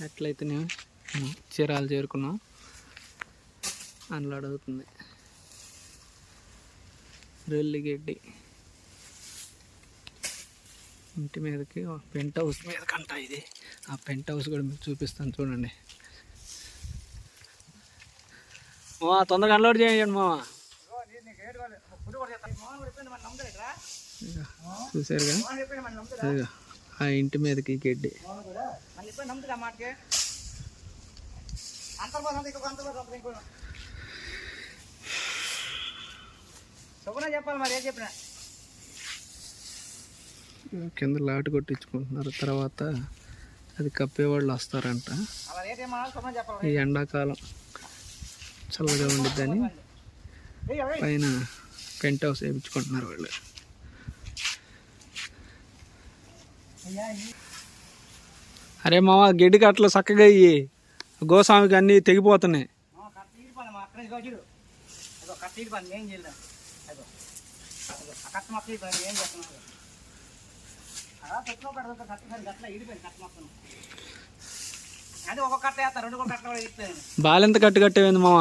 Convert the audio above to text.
ఎట్లయితే నేను చీరాలు చేరుకున్నాం. అందులో అడుగుతుంది రెల్లిగడ్డి ఇంటి మీదకి పెంట్ హౌస్ మీద కంట. ఇది ఆ పెంట్ హౌస్ కూడా మీకు చూపిస్తాను చూడండి. మావా తొందరగా అన్లోడ్ చేయండి మావా. చూసారుగా అదిగా ఆ ఇంటి మీదకి గడ్డి. కింద లాటు కొట్టించుకుంటున్నారు. తర్వాత అది కప్పేవాళ్ళు వస్తారంట. ఈ ఎండాకాలం చల్లగా ఉండిద్దని పైన పెంట్ హౌస్ వేయించుకుంటున్నారు వాళ్ళు. అరే మామ గడ్డి కట్టలు చక్కగా అయ్యి గోస్వామికి అన్నీ తెగిపోతున్నాయి. బాలెంత కట్టు కట్టేవింది మామ.